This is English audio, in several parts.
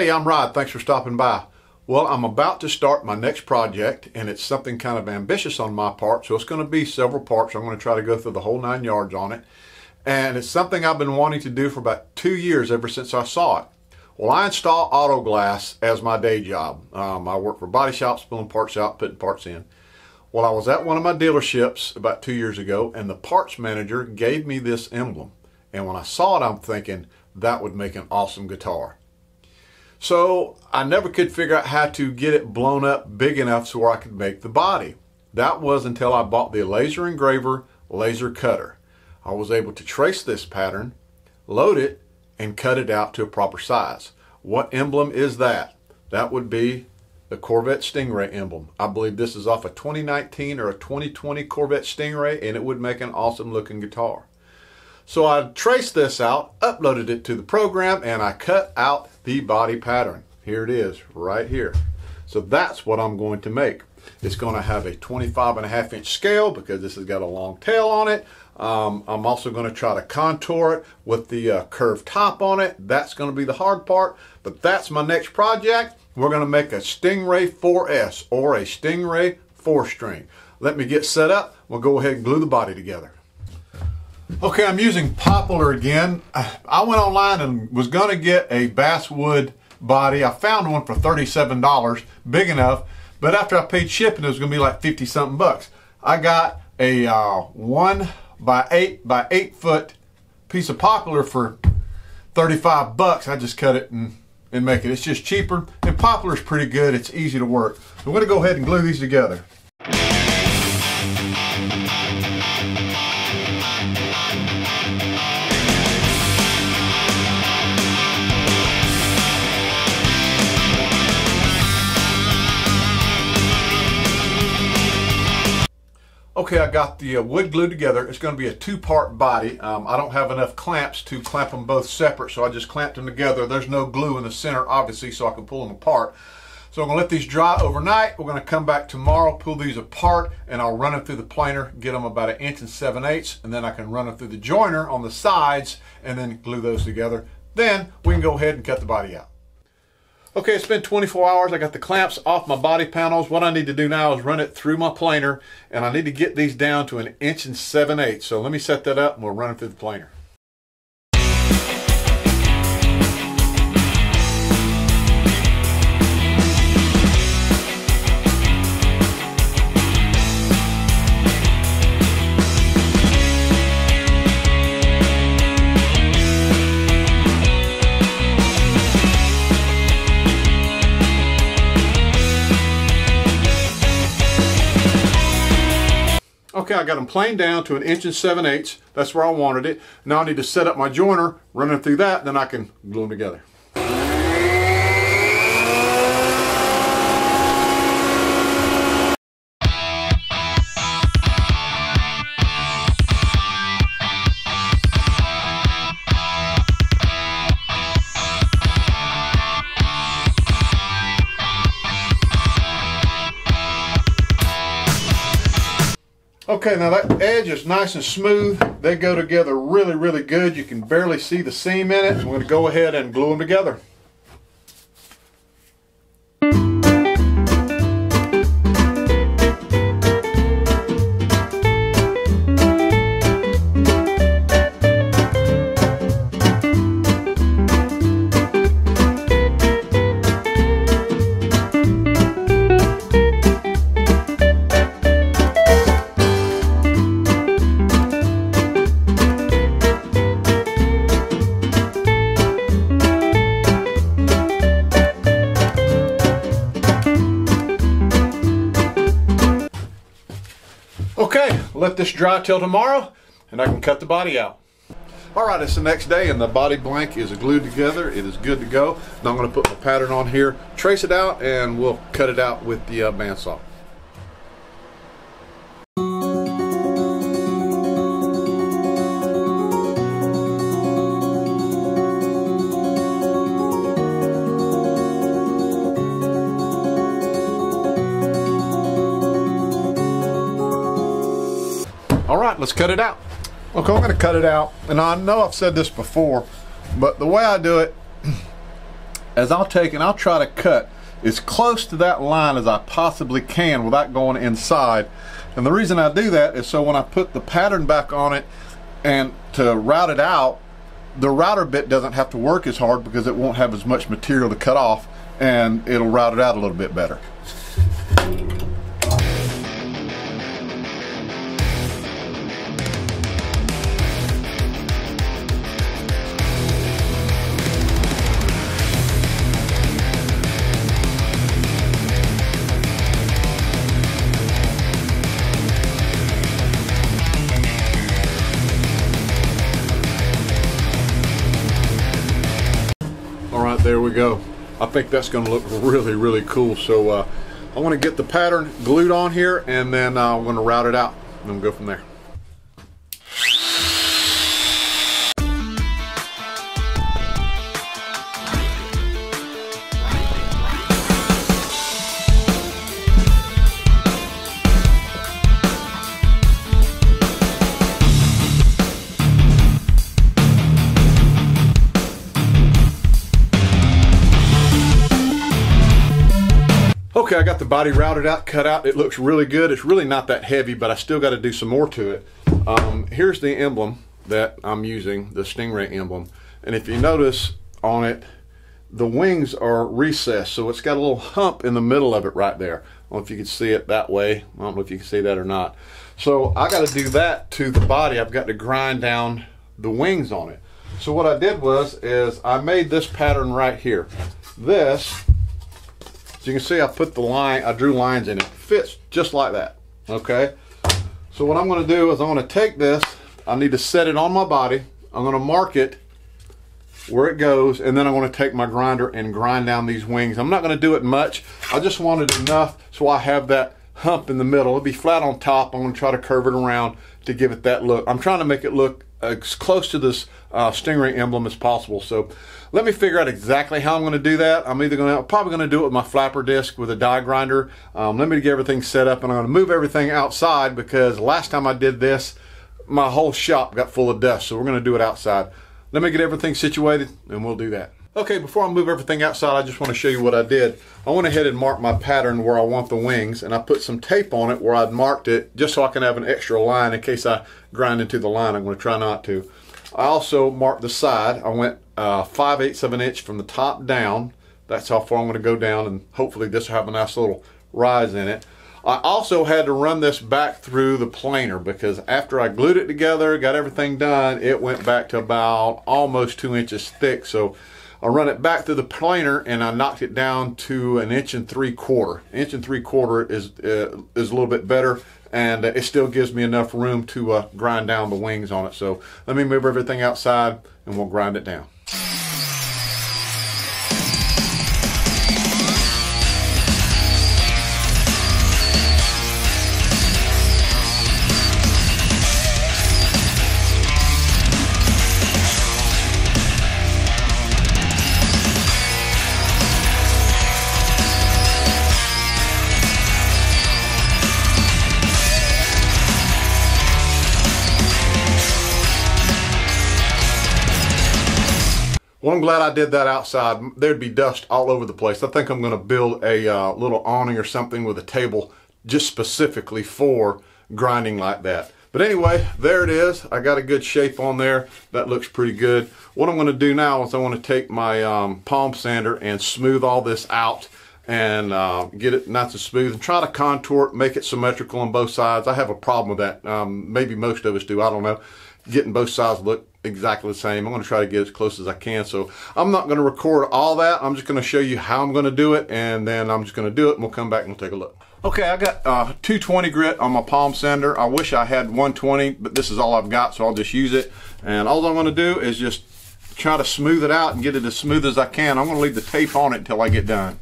Hey, I'm Rod. Thanks for stopping by. Well, I'm about to start my next project, and it's something kind of ambitious on my part, so it's going to be several parts. I'm going to try to go through the whole 9 yards on it, and it's something I've been wanting to do for about 2 years ever since I saw it. Well, I install auto glass as my day job. I work for body shops, pulling parts out, putting parts in. Well, I was at one of my dealerships about 2 years ago, and the parts manager gave me this emblem. And when I saw it, I'm thinking that would make an awesome guitar. So I never could figure out how to get it blown up big enough so where I could make the body. That was until I bought the Laser Engraver laser cutter. I was able to trace this pattern, load it, and cut it out to a proper size. What emblem is that? That would be the Corvette Stingray emblem. I believe this is off a 2019 or a 2020 Corvette Stingray, and it would make an awesome looking guitar. So I traced this out, uploaded it to the program, and I cut out the body pattern. Here it is, right here. So that's what I'm going to make. It's going to have a 25.5-inch scale because this has got a long tail on it. I'm also going to try to contour it with the curved top on it. That's going to be the hard part, but that's my next project. We're going to make a Stingray 4S or a Stingray 4-string. Let me get set up. We'll go ahead and glue the body together. Okay, I'm using Poplar again. I went online and was going to get a basswood body. I found one for $37, big enough, but after I paid shipping, it was going to be like 50-something bucks. I got a 1 by 8 by 8 foot piece of Poplar for 35 bucks. I just cut it and make it. It's just cheaper, and Poplar is pretty good. It's easy to work. So we're going to go ahead and glue these together. Okay, I got the wood glued together. It's going to be a 2-part body. I don't have enough clamps to clamp them both separate, so I just clamped them together. There's no glue in the center, obviously, so I can pull them apart. So I'm going to let these dry overnight. We're going to come back tomorrow, pull these apart, and I'll run them through the planer, get them about 1 7/8 inches, and then I can run them through the joiner on the sides and then glue those together. Then we can go ahead and cut the body out. Okay, it's been 24 hours. I got the clamps off my body panels. What I need to do now is run it through my planer, and I need to get these down to 1 7/8 inches. So let me set that up and we'll run it through the planer. Okay, I got them planed down to 1 7/8 inches. That's where I wanted it. Now I need to set up my joiner, run it through that, then I can glue them together. Okay, now that edge is nice and smooth. They go together really, really good. You can barely see the seam in it. I'm going to go ahead and glue them together. Okay, let this dry till tomorrow and I can cut the body out. Alright, it's the next day and the body blank is glued together. It is good to go. Now I'm going to put my pattern on here, trace it out, and we'll cut it out with the bandsaw. All right, let's cut it out. Okay, I'm going to cut it out, and I know I've said this before, but the way I do it is I'll take and I'll try to cut as close to that line as I possibly can without going inside. And the reason I do that is so when I put the pattern back on it and to route it out, the router bit doesn't have to work as hard because it won't have as much material to cut off, and it'll route it out a little bit better. There we go. I think that's going to look really, really cool. So I want to get the pattern glued on here, and then I'm going to route it out and then go from there. Okay, I got the body routed out, cut out. It looks really good. It's really not that heavy, but I still got to do some more to it. Here's the emblem that I'm using, the Stingray emblem. And if you notice on it, the wings are recessed, so it's got a little hump in the middle of it right there. I don't know if you can see it that way. I don't know if you can see that or not. So I got to do that to the body. I've got to grind down the wings on it. So what I did is I made this pattern right here. This, as you can see, I put the line, I drew lines in it. It fits just like that, okay? So what I'm gonna do is I'm gonna take this, I need to set it on my body, I'm gonna mark it where it goes, and then I'm gonna take my grinder and grind down these wings. I'm not gonna do it much, I just wanted enough so I have that hump in the middle. It'll be flat on top. I'm gonna try to curve it around to give it that look. I'm trying to make it look as close to this Stingray emblem as possible. So let me figure out exactly how I'm going to do that. I'm probably going to do it with my flapper disc with a die grinder. Let me get everything set up, and I'm going to move everything outside because last time I did this, my whole shop got full of dust. So we're going to do it outside. Let me get everything situated, and we'll do that. Okay, before I move everything outside, I just want to show you what I did. I went ahead and marked my pattern where I want the wings, and I put some tape on it where I'd marked it just so I can have an extra line in case I grind into the line. I'm going to try not to. I also marked the side. I went 5/8 of an inch from the top down. That's how far I'm going to go down, and hopefully this will have a nice little rise in it. I also had to run this back through the planer because after I glued it together, got everything done, it went back to about almost 2 inches thick. So I run it back through the planer, and I knocked it down to 1 3/4 inches. 1 3/4 is a little bit better, and it still gives me enough room to grind down the wings on it. So let me move everything outside, and we'll grind it down. Well, I'm glad I did that outside. There'd be dust all over the place. I think I'm going to build a little awning or something with a table just specifically for grinding like that. But anyway, there it is. I got a good shape on there. That looks pretty good. What I'm going to do now is I want to take my palm sander and smooth all this out and get it nice and smooth and try to contour it, make it symmetrical on both sides. I have a problem with that. Maybe most of us do. I don't know. Getting both sides look exactly the same. I'm going to try to get as close as I can. So I'm not going to record all that. I'm just going to show you how I'm going to do it, and then I'm just going to do it, and we'll come back and we'll take a look. Okay, I got 220 grit on my palm sander. I wish I had 120, but this is all I've got, so I'll just use it. And all I'm going to do is just try to smooth it out and get it as smooth as I can. I'm going to leave the tape on it until I get done.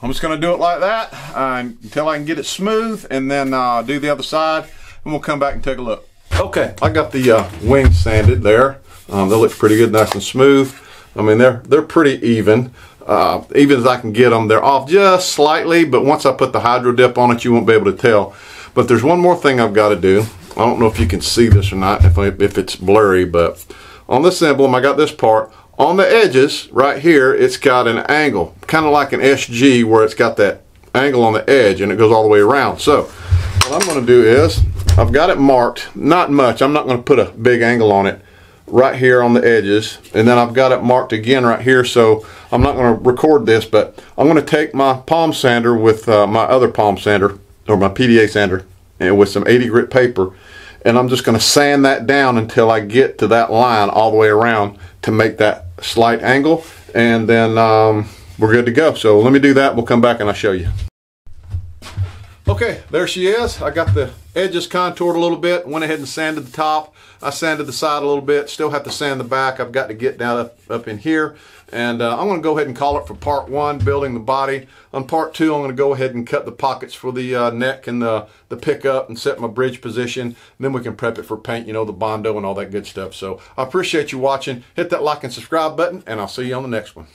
I'm just going to do it like that until I can get it smooth, and then do the other side, and we'll come back and take a look. Okay, I got the wings sanded there. They look pretty good, nice and smooth. I mean, they're pretty even as I can get them. They're off just slightly, but once I put the hydro dip on it, you won't be able to tell. But there's one more thing I've got to do. I don't know if you can see this or not, if it's blurry, but on this emblem, I got this part. On the edges, right here, it's got an angle, kind of like an SG, where it's got that angle on the edge, and it goes all the way around. So what I'm going to do is, I've got it marked, not much, I'm not going to put a big angle on it, right here on the edges, and then I've got it marked again right here. So I'm not going to record this, but I'm going to take my palm sander with my other palm sander, or my PDA sander, and with some 80 grit paper, and I'm just going to sand that down until I get to that line all the way around to make that slight angle, and then we're good to go. So let me do that, we'll come back and I'll show you. Okay, there she is. I got the edges contoured a little bit, went ahead and sanded the top. I sanded the side a little bit, still have to sand the back. I've got to get down up in here, and I'm going to go ahead and call it for part one, building the body. On part two, I'm going to go ahead and cut the pockets for the neck and the pickup and set my bridge position. Then we can prep it for paint, you know, the Bondo and all that good stuff. So I appreciate you watching. Hit that like and subscribe button, and I'll see you on the next one.